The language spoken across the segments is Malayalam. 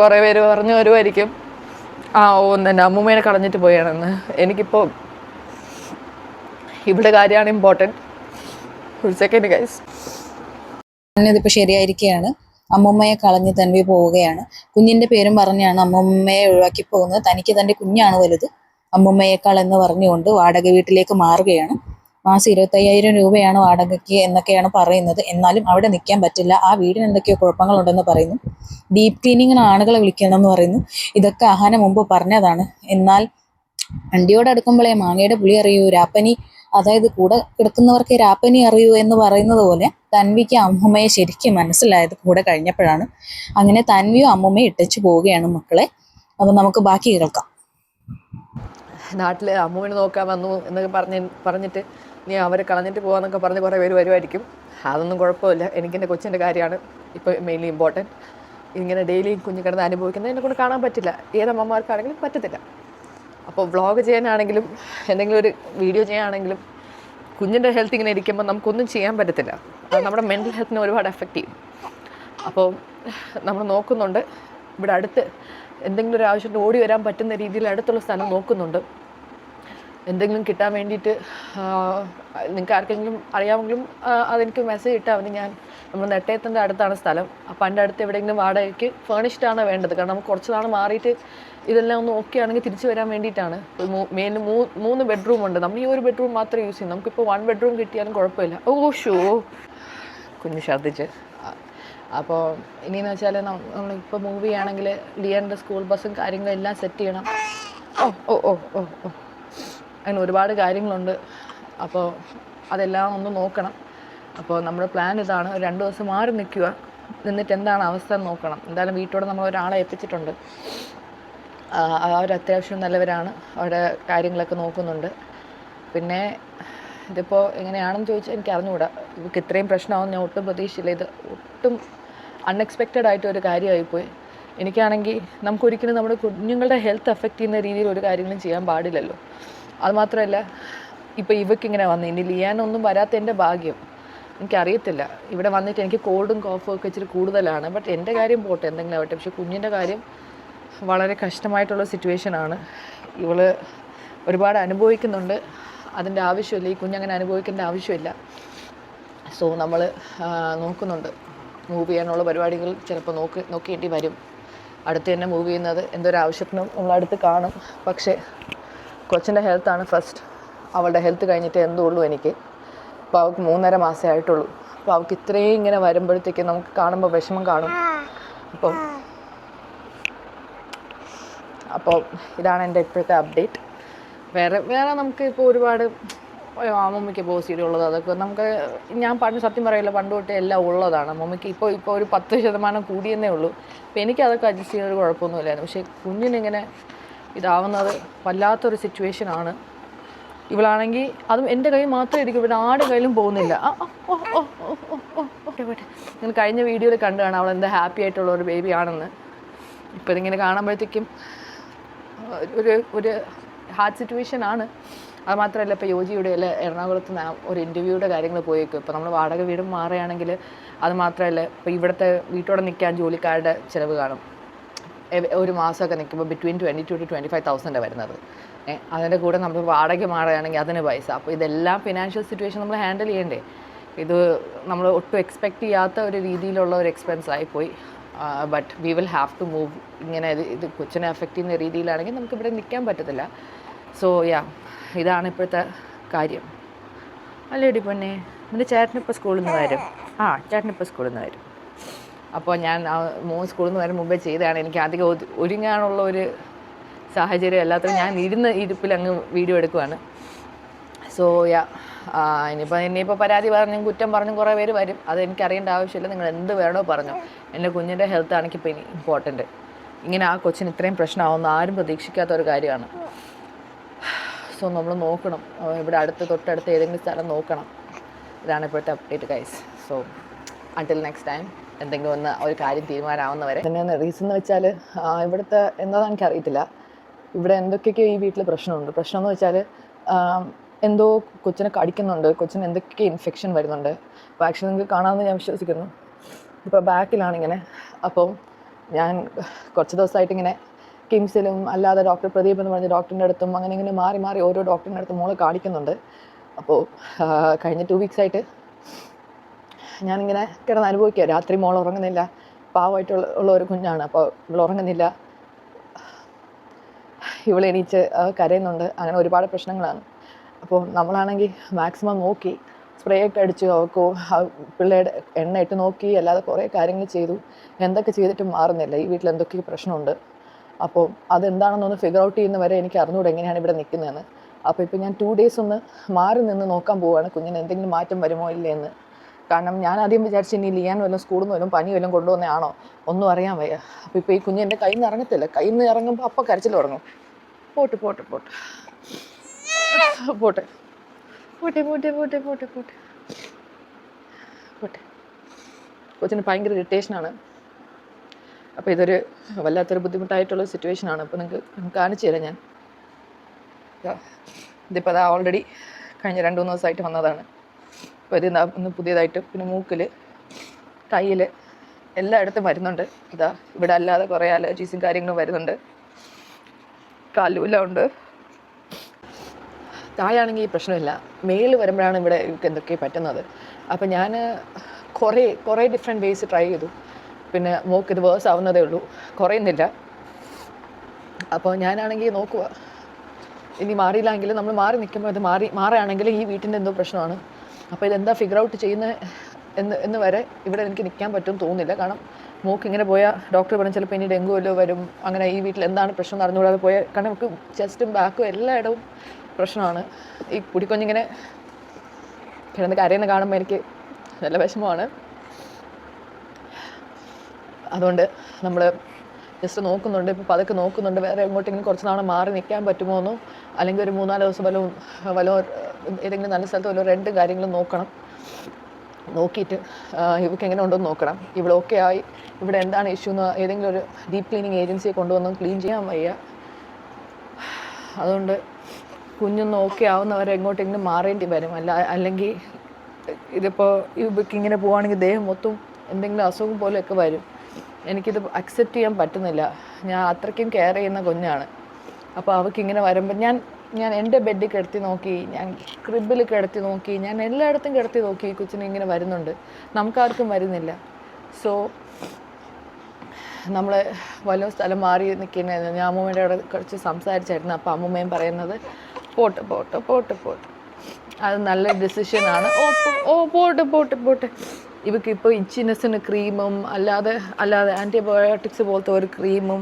കുറേ പേര് പറഞ്ഞു വരുമായിരിക്കും എൻ്റെ അമ്മൂമ്മേനെ കളഞ്ഞിട്ട് പോയാണെന്ന്. എനിക്കിപ്പോൾ ഇവിടെ കാര്യമാണ് ഇമ്പോർട്ടൻറ്റ്. ഒരു സെക്കൻഡ് ഗൈസ്, ഇതിപ്പോൾ ശരിയായിരിക്കുകയാണ്. അമ്മൂമ്മയെ കളഞ്ഞ് തൻവി പോവുകയാണ്. കുഞ്ഞിൻ്റെ പേരും പറഞ്ഞാണ് അമ്മൂമ്മയെ ഒഴിവാക്കി പോകുന്നത്. തനിക്ക് തൻ്റെ കുഞ്ഞാണ് വലുത്, അമ്മൂമ്മയേക്കാൾ എന്ന് പറഞ്ഞുകൊണ്ട് വാടക വീട്ടിലേക്ക് മാറുകയാണ്. മാസം 25,000 രൂപയാണ് വാടകയ്ക്ക് എന്നൊക്കെയാണ് പറയുന്നത്. എന്നാലും അവിടെ നിൽക്കാൻ പറ്റില്ല, ആ വീടിന് എന്തൊക്കെയോ കുഴപ്പങ്ങളുണ്ടെന്ന് പറയുന്നു. ഡീപ്പ് ക്ലീനിങ്ങിന് ആളുകളെ വിളിക്കണം എന്ന് പറയുന്നു. ഇതൊക്കെ അഹാന മുമ്പ് പറഞ്ഞതാണ്. എന്നാൽ വണ്ടിയോട് അടുക്കുമ്പോഴേ മാങ്ങയുടെ പുളി അറിയൂ, രാപ്പനി, അതായത് കൂടെ കിടക്കുന്നവർക്ക് രാപ്പനി അറിയൂ എന്ന് പറയുന്നത് പോലെ തൻവിക്ക് അമ്മൂമ്മയെ ശരിക്കും മനസ്സിലായത് കൂടെ കഴിഞ്ഞപ്പോഴാണ്. അങ്ങനെ തൻവിയും അമ്മൂമ്മയും ഇട്ടച്ചു പോവുകയാണ് മക്കളെ. അപ്പം നമുക്ക് ബാക്കി കേൾക്കാം. നാട്ടിൽ അമ്മൂമ്മനെ നോക്കാൻ വന്നു എന്നൊക്കെ പറഞ്ഞിട്ട് നീ അവരെ കളഞ്ഞിട്ട് പോകാമെന്നൊക്കെ പറഞ്ഞ് കുറേ പേര് വരുമായിരിക്കും. അതൊന്നും കുഴപ്പമില്ല. എനിക്കെൻ്റെ കൊച്ചിൻ്റെ കാര്യമാണ് ഇപ്പോൾ മെയിൻലി ഇമ്പോർട്ടൻറ്റ്. ഇങ്ങനെ ഡെയിലി കുഞ്ഞ് കിടന്ന് അനുഭവിക്കുന്നത് എന്നെ കൊണ്ട് കാണാൻ പറ്റില്ല. ഏതമ്മമാർക്കാണെങ്കിലും പറ്റത്തില്ല. അപ്പോൾ വ്ളോഗ് ചെയ്യാനാണെങ്കിലും എന്തെങ്കിലും ഒരു വീഡിയോ ചെയ്യാനാണെങ്കിലും കുഞ്ഞിൻ്റെ ഹെൽത്ത് ഇങ്ങനെ ഇരിക്കുമ്പോൾ നമുക്കൊന്നും ചെയ്യാൻ പറ്റത്തില്ല. അത് നമ്മുടെ മെൻ്റൽ ഹെൽത്തിനെ ഒരുപാട് എഫക്റ്റ് ചെയ്യും. അപ്പോൾ നമ്മൾ നോക്കുന്നുണ്ട്. ഇവിടെ അടുത്ത് എന്തെങ്കിലും ഒരു ആവശ്യത്തിന് ഓടി വരാൻ പറ്റുന്ന രീതിയിൽ അടുത്തുള്ള സ്ഥലം നോക്കുന്നുണ്ട്. എന്തെങ്കിലും കിട്ടാൻ വേണ്ടിയിട്ട് നിങ്ങൾക്ക് ആർക്കെങ്കിലും അറിയാമെങ്കിലും അതെനിക്ക് മെസ്സേജ് ഇട്ടാൽ മതി. നമ്മൾ നെട്ടയത്തിൻ്റെ അടുത്താണ് സ്ഥലം. അപ്പോൾ എൻ്റെ അടുത്ത് എവിടെയെങ്കിലും വാടകയ്ക്ക് ഫേണിഷ്ഡാണ് വേണ്ടത്. കാരണം നമുക്ക് കുറച്ച് നാൾ മാറിയിട്ട് ഇതെല്ലാം ഒന്ന് ഓക്കെ ആണെങ്കിൽ തിരിച്ചു വരാൻ വേണ്ടിയിട്ടാണ്. മെയിനിൽ 3 ബെഡ്റൂം ഉണ്ട്. നമ്മൾ ഈ ഒരു ബെഡ്റൂം മാത്രമേ യൂസ് ചെയ്യും. നമുക്കിപ്പോൾ 1 ബെഡ്റൂം കിട്ടിയാലും കുഴപ്പമില്ല. കുഞ്ഞ് ഛർദ്ദിച്ച്. അപ്പോൾ ഇനിയെന്ന് വെച്ചാൽ നമ്മളിപ്പോൾ മൂവ് ചെയ്യുകയാണെങ്കിൽ ലിയൻ്റെ സ്കൂൾ ബസ്സും കാര്യങ്ങളും എല്ലാം സെറ്റ് ചെയ്യണം. അങ്ങനെ ഒരുപാട് കാര്യങ്ങളുണ്ട്. അപ്പോൾ അതെല്ലാം ഒന്ന് നോക്കണം. അപ്പോൾ നമ്മുടെ പ്ലാൻ ഇതാണ്. 2 ദിവസം മാറി നിന്നിട്ട് എന്താണ് അവസ്ഥ എന്ന് നോക്കണം. എന്തായാലും വീട്ടോടെ നമ്മൾ ഒരാളെ ഏൽപ്പിച്ചിട്ടുണ്ട്. അവർ അത്യാവശ്യം നല്ലവരാണ്, അവരുടെ കാര്യങ്ങളൊക്കെ നോക്കുന്നുണ്ട്. പിന്നെ ഇതിപ്പോൾ എങ്ങനെയാണെന്ന് ചോദിച്ചാൽ എനിക്ക് അറിഞ്ഞുകൂടാ. ഇവർക്ക് ഇത്രയും പ്രശ്നമാകുമെന്ന് ഞാൻ ഒട്ടും പ്രതീക്ഷിച്ചില്ല. ഇത് ഒട്ടും അൺഎക്സ്പെക്റ്റഡ് ആയിട്ടൊരു കാര്യമായിപ്പോയി. എനിക്കാണെങ്കിൽ നമുക്കൊരിക്കലും നമ്മുടെ കുഞ്ഞുങ്ങളുടെ ഹെൽത്ത് എഫക്റ്റ് ചെയ്യുന്ന രീതിയിൽ ഒരു കാര്യങ്ങളും ചെയ്യാൻ പാടില്ലല്ലോ. അതുമാത്രമല്ല ഇപ്പോൾ ഇവയ്ക്കിങ്ങനെ വന്നു. ഇനി ലിയാനൊന്നും വരാത്ത എൻ്റെ ഭാഗ്യം. എനിക്കറിയത്തില്ല. ഇവിടെ വന്നിട്ട് എനിക്ക് കോൾഡും കോഫും ഒക്കെ ഇച്ചിരി കൂടുതലാണ്. ബട്ട് എൻ്റെ കാര്യം പോട്ടെ, എന്തെങ്കിലും ആവട്ടെ. പക്ഷേ കുഞ്ഞിൻ്റെ കാര്യം വളരെ കഷ്ടമായിട്ടുള്ള സിറ്റുവേഷനാണ്. ഇവൾ ഒരുപാട് അനുഭവിക്കുന്നുണ്ട്. അതിൻ്റെ ആവശ്യമില്ല. ഈ കുഞ്ഞങ്ങനെ അനുഭവിക്കേണ്ട ആവശ്യമില്ല. സോ നമ്മൾ നോക്കുന്നുണ്ട്. മൂവ് ചെയ്യാനുള്ള പരിപാടികൾ ചിലപ്പോൾ നോക്കേണ്ടി വരും. അടുത്ത് തന്നെ മൂവ് ചെയ്യുന്നത് എന്തൊരാവശ്യത്തിനും നമ്മളടുത്ത് കാണും. പക്ഷേ കൊച്ചിൻ്റെ ഹെൽത്താണ് ഫസ്റ്റ്. അവളുടെ ഹെൽത്ത് കഴിഞ്ഞിട്ട് എന്തുള്ളൂ എനിക്ക്. അപ്പോൾ അവൾക്ക് 3.5 മാസമേ ആയിട്ടുള്ളൂ. അപ്പോൾ അവൾക്ക് ഇത്രയും ഇങ്ങനെ വരുമ്പോഴത്തേക്ക് നമുക്ക് കാണുമ്പോൾ വിഷമം കാണും. അപ്പോൾ ഇതാണ് എൻ്റെ ഇപ്പോഴത്തെ അപ്ഡേറ്റ്. വേറെ നമുക്ക് ഇപ്പോൾ ഒരുപാട് അമ്മമ്മയ്ക്ക് പോസിറ്റീവ് ഉള്ളത് അതൊക്കെ നമുക്ക് ഞാൻ സത്യം പറയില്ല, പണ്ട് തൊട്ടേ എല്ലാം ഉള്ളതാണ്. അമ്മമ്മയ്ക്ക് ഇപ്പോൾ ഒരു 10% കൂടിയെന്നേ ഉള്ളൂ. അപ്പോൾ എനിക്കതൊക്കെ അഡ്ജസ്റ്റ് ചെയ്യുന്നൊരു കുഴപ്പമൊന്നുമില്ലായിരുന്നു. പക്ഷേ കുഞ്ഞിനിങ്ങനെ ഇതാവുന്നത് വല്ലാത്തൊരു സിറ്റുവേഷനാണ്. ഇവളാണെങ്കിൽ അതും എൻ്റെ കയ്യിൽ മാത്രമേ ഇരിക്കും, ഇവിടെ ആരുടെ കയ്യിലും പോകുന്നില്ല. ഞാൻ കഴിഞ്ഞ വീഡിയോയിൽ കണ്ടു കാണാം അവൾ എന്താ ഹാപ്പി ആയിട്ടുള്ള ഒരു ബേബി ആണെന്ന്. ഇപ്പോൾ ഇതിങ്ങനെ കാണുമ്പോഴത്തേക്കും ഒരു ഹാർഡ് സിറ്റുവേഷൻ ആണ്. അത് മാത്രമല്ല ഇപ്പോൾ യോജിയുടെ അല്ല എറണാകുളത്ത് ഒരു ഇൻ്റർവ്യൂയുടെ കാര്യങ്ങൾ പോയേക്കും. ഇപ്പോൾ നമ്മൾ വാടക വീടും മാറുകയാണെങ്കിൽ അത് മാത്രമല്ല ഇപ്പോൾ ഇവിടുത്തെ വീട്ടോടെ നിൽക്കാൻ ജോലിക്കാരുടെ ചിലവ് കാണും. ഒരു മാസമൊക്കെ നിൽക്കുമ്പോൾ ബിറ്റ്വീൻ 22,000 to 25,000 വരുന്നത്. അതിൻ്റെ കൂടെ നമ്മൾ വാടക മാറുകയാണെങ്കിൽ അതിന് പൈസ. അപ്പോൾ ഇതെല്ലാം ഫിനാൻഷ്യൽ സിറ്റുവേഷൻ നമ്മൾ ഹാൻഡിൽ ചെയ്യണ്ടേ. ഇത് നമ്മൾ ഒട്ടും എക്സ്പെക്റ്റ് ചെയ്യാത്ത ഒരു രീതിയിലുള്ള ഒരു എക്സ്പെൻസ് ആയിപ്പോയി. But we will have to move. ഇങ്ങനെ ഇത് കൊച്ചിനെ എഫക്റ്റ് ചെയ്യുന്ന രീതിയിലാണെങ്കിൽ നമുക്കിവിടെ നിൽക്കാൻ പറ്റത്തില്ല. സോ ഇതാണ് ഇപ്പോഴത്തെ കാര്യം. അല്ലേടി പൊന്നെ, നിൻ്റെ ചേട്ടനിപ്പോൾ സ്കൂളിൽ നിന്ന് വരും. ചേട്ടനിപ്പോൾ സ്കൂളിൽ നിന്ന് വരും. അപ്പോൾ ഞാൻ മോൻ സ്കൂളിൽ നിന്ന് വരും മുമ്പേ ചെയ്തതാണ്. എനിക്ക് അധികം ഒരുങ്ങാനുള്ള ഒരു സാഹചര്യം അല്ലാത്തത് ഞാൻ ഇരിപ്പിൽ അങ്ങ് വീഡിയോ എടുക്കുവാണ്. സോ ഇനിയിപ്പോൾ പരാതി പറഞ്ഞും കുറ്റം പറഞ്ഞും കുറേ പേര് വരും. അതെനിക്കറിയേണ്ട ആവശ്യമില്ല. നിങ്ങൾ എന്ത് വേണോ പറഞ്ഞോ. എൻ്റെ കുഞ്ഞിൻ്റെ ഹെൽത്ത് ആണെങ്കിൽ ഇപ്പോൾ ഇമ്പോർട്ടൻറ്റ്. ഇങ്ങനെ ആ കൊച്ചിന് ഇത്രയും പ്രശ്നമാവുന്ന ആരും പ്രതീക്ഷിക്കാത്ത ഒരു കാര്യമാണ്. സോ നമ്മൾ നോക്കണം. ഇവിടെ തൊട്ടടുത്ത് ഏതെങ്കിലും സ്ഥലം നോക്കണം. ഇതാണ് ഇപ്പോഴത്തെ update guys. So until next time എന്തെങ്കിലും ഒരു കാര്യം തീരുമാനമാവുന്നവരെ. പിന്നെ റീസൺ എന്ന് വെച്ചാൽ ഇവിടുത്തെ എന്താണെന്ന് എനിക്കറിയത്തില്ല. ഇവിടെ എന്തൊക്കെയൊക്കെയോ ഈ വീട്ടിൽ പ്രശ്നമുണ്ട്. പ്രശ്നം എന്ന് വെച്ചാൽ എന്തോ കൊച്ചിനെ കടിക്കുന്നുണ്ട്, കൊച്ചിന് എന്തൊക്കെ ഇൻഫെക്ഷൻ വരുന്നുണ്ട്. വാക്സിൻ നിങ്ങൾക്ക് കാണാമെന്ന് ഞാൻ വിശ്വസിക്കുന്നു. ഇപ്പോൾ ബാക്കിലാണിങ്ങനെ. അപ്പം ഞാൻ കുറച്ച് ദിവസമായിട്ട് ഇങ്ങനെ കിംസിലും അല്ലാതെ ഡോക്ടർ പ്രദീപ് എന്ന് പറഞ്ഞ ഡോക്ടറിൻ്റെ അടുത്തും അങ്ങനെ ഇങ്ങനെ മാറി മാറി ഓരോ ഡോക്ടറിൻ്റെ അടുത്തും മോളെ കാണിക്കുന്നുണ്ട്. അപ്പോൾ കഴിഞ്ഞ 2 വീക്സായിട്ട് ഞാനിങ്ങനെ കിടന്ന് അനുഭവിക്കുക. രാത്രി മോൾ ഉറങ്ങുന്നില്ല. പാവമായിട്ടുള്ള ഒരു കുഞ്ഞാണ്. അപ്പോൾ ഇവൾ ഉറങ്ങുന്നില്ല, ഇവൾ എണീച്ച് കരയുന്നുണ്ട്. അങ്ങനെ ഒരുപാട് പ്രശ്നങ്ങളാണ്. അപ്പോൾ നമ്മളാണെങ്കിൽ മാക്സിമം നോക്കി, സ്പ്രേ ഒക്കെ അടിച്ചു, അവൾക്ക് പിള്ളേരുടെ എണ്ണ ഇട്ട് നോക്കി, അല്ലാതെ കുറേ കാര്യങ്ങൾ ചെയ്തു. എന്തൊക്കെ ചെയ്തിട്ടും മാറുന്നില്ല. ഈ വീട്ടിൽ എന്തൊക്കെയോ പ്രശ്നമുണ്ട്. അപ്പോൾ അതെന്താണെന്നൊന്ന് ഫിഗർ ഔട്ട് ചെയ്യുന്ന വരെ എനിക്ക് അറിഞ്ഞുകൂടെ എങ്ങനെയാണ് ഇവിടെ നിൽക്കുന്നതെന്ന്. അപ്പോൾ ഇപ്പോൾ ഞാൻ 2 ഡേയ്സ് ഒന്ന് മാറി നിന്ന് നോക്കാൻ പോവുകയാണ് കുഞ്ഞിന് എന്തെങ്കിലും മാറ്റം വരുമോ ഇല്ലേ എന്ന്. കാരണം ഞാൻ ആദ്യം വിചാരിച്ചു ഇനി ലിയാൻ വല്ലതും സ്കൂളിൽ നിന്ന് വല്ലതും പനി വല്ലതും കൊണ്ടുവന്നതാണോ, ഒന്നും അറിയാൻ വയ്യ. അപ്പോൾ ഇപ്പോൾ ഈ കുഞ്ഞ് എൻ്റെ കയ്യിൽ നിന്ന് ഇറങ്ങത്തില്ല. കയ്യിൽ നിന്ന് ഇറങ്ങുമ്പോൾ അപ്പം കരച്ചിൽ തുടങ്ങും. പോട്ടെ പോട്ടെ പോട്ടെ പോട്ടെ പോട്ടെ പോട്ടെ പോട്ടെ പോട്ടെ പോട്ടെ പോട്ടെ. കൊച്ചിന് ഭയങ്കര ഇറിറ്റേഷനാണ്. അപ്പോൾ ഇതൊരു വല്ലാത്തൊരു ബുദ്ധിമുട്ടായിട്ടുള്ള സിറ്റുവേഷനാണ്. അപ്പോൾ നിങ്ങൾക്ക് കാണിച്ചു തരാം ഞാൻ. ഇതിപ്പോൾ അതാ ഓൾറെഡി കഴിഞ്ഞ 2-3 ദിവസമായിട്ട് വന്നതാണ്. അപ്പോൾ ഇത് ഒന്ന് പുതിയതായിട്ട്, പിന്നെ മൂക്കിൽ, കയ്യിൽ എല്ലായിടത്തും വരുന്നുണ്ട്. ഇതാ ഇവിടെ അല്ലാതെ കുറേ അലർജീസും കാര്യങ്ങളും വരുന്നുണ്ട്. കാലുമെല്ലാം ഉണ്ട്. താഴെയാണെങ്കിൽ ഈ പ്രശ്നമില്ല, മേളിൽ വരുമ്പോഴാണ് ഇവിടെ എനിക്ക് എന്തൊക്കെ പറ്റുന്നത്. അപ്പോൾ ഞാൻ കുറേ ഡിഫറെൻറ്റ് വേസ് ട്രൈ ചെയ്തു. പിന്നെ മോക്ക് ഇത് വേഴ്സ് ആവുന്നതേ ഉള്ളൂ, കുറയുന്നില്ല. അപ്പോൾ ഞാനാണെങ്കിൽ നോക്കുക, ഇനി മാറിയില്ലെങ്കിൽ നമ്മൾ മാറി നിൽക്കുമ്പോൾ ഇത് മാറുകയാണെങ്കിൽ ഈ വീട്ടിൻ്റെ എന്തോ പ്രശ്നമാണ്. അപ്പോൾ ഇതെന്താ ഫിഗർ ഔട്ട് ചെയ്യുന്നത് എന്ന് വരെ ഇവിടെ എനിക്ക് നിൽക്കാൻ പറ്റും തോന്നുന്നില്ല. കാരണം മൂക്ക് ഇങ്ങനെ പോയാൽ ഡോക്ടർ പറഞ്ഞ് ചിലപ്പോൾ ഇനി ഡെങ്കു വല്ലതും വരും. അങ്ങനെ ഈ വീട്ടിൽ എന്താണ് പ്രശ്നം എന്ന് അറിഞ്ഞുകൂടാതെ പോയാൽ, കാരണം നമുക്ക് ചെസ്റ്റും ബാക്കും എല്ലായിടവും പ്രശ്നമാണ്. ഈ കുടിക്കൊഞ്ഞിങ്ങനെ കിടന്ന് കരയുന്ന കാണുമ്പോൾ എനിക്ക് നല്ല വിഷമമാണ്. അതുകൊണ്ട് നമ്മൾ ജസ്റ്റ് നോക്കുന്നുണ്ട്, ഇപ്പോൾ പതുക്കെ നോക്കുന്നുണ്ട് വേറെ എങ്ങോട്ടെങ്കിലും കുറച്ച് നാളെ മാറി നിൽക്കാൻ പറ്റുമോ എന്നോ, അല്ലെങ്കിൽ ഒരു 3-4 ദിവസം വല്ല ഏതെങ്കിലും നല്ല സ്ഥലത്ത് വല്ല റെൻറ്റും കാര്യങ്ങളും നോക്കണം. നോക്കിയിട്ട് ഇവർക്ക് എങ്ങനെ ഉണ്ടോ എന്ന് നോക്കണം. ഇവിടെ ഓക്കെ ആയി, ഇവിടെ എന്താണ് ഇഷ്യൂ എന്ന് ഏതെങ്കിലും ഒരു ഡീപ്പ് ക്ലീനിങ് ഏജൻസിയെ കൊണ്ടുവന്ന് ക്ലീൻ ചെയ്യാൻ വയ്യ. അതുകൊണ്ട് കുഞ്ഞൊന്ന് ഓക്കെ ആവുന്നവരെ എങ്ങോട്ടെങ്കിലും മാറേണ്ടി വരും. അല്ലെങ്കിൽ ഇതിപ്പോൾ ഇവർക്ക് ഇങ്ങനെ പോവുകയാണെങ്കിൽ ദേഹം മൊത്തം എന്തെങ്കിലും അസുഖം പോലെയൊക്കെ വരും. എനിക്കിത് അക്സെപ്റ്റ് ചെയ്യാൻ പറ്റുന്നില്ല. ഞാൻ അത്രയ്ക്കും കെയർ ചെയ്യുന്ന കുഞ്ഞാണ്. അപ്പോൾ അവൾക്കിങ്ങനെ വരുമ്പോൾ ഞാൻ എൻ്റെ ബെഡിൽ കിടത്തി നോക്കി, ഞാൻ ക്രിബിൽ കിടത്തി നോക്കി, ഞാൻ എല്ലായിടത്തും കിടത്തി നോക്കി. ഈ കൊച്ചിന് ഇങ്ങനെ വരുന്നുണ്ട്, നമുക്കാർക്കും വരുന്നില്ല. സോ നമ്മൾ വല്ല സ്ഥലം മാറി നിൽക്കുന്ന ഞാൻ അമ്മൂമ്മയുടെ അവിടെ കുറച്ച് സംസാരിച്ചായിരുന്നു. അപ്പോൾ അമ്മൂമ്മയും പറയുന്നത് പോട്ടെ പോട്ടെ പോട്ടെ പോട്ടെ, അത് നല്ല ഡിസിഷനാണ്. പോട്ടെ ഇവർക്ക് ഇപ്പോൾ ഇച്ചിനെസ്സിന് ക്രീമും അല്ലാതെ ആൻറ്റിബയോട്ടിക്സ് പോലത്തെ ഒരു ക്രീമും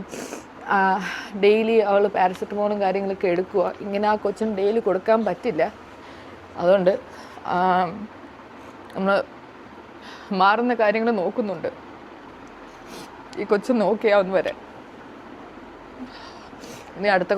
ഡെയിലി അവൾ പാരസെറ്റമോളും കാര്യങ്ങളൊക്കെ എടുക്കുക. ഇങ്ങനെ ആ കൊച്ചിന് ഡെയിലി കൊടുക്കാൻ പറ്റില്ല. അതുകൊണ്ട് നമ്മൾ മാറുന്ന കാര്യങ്ങൾ നോക്കുന്നുണ്ട്. ഈ കൊച്ചു നോക്കിയാവുന്ന വരെ ഇനി അടുത്ത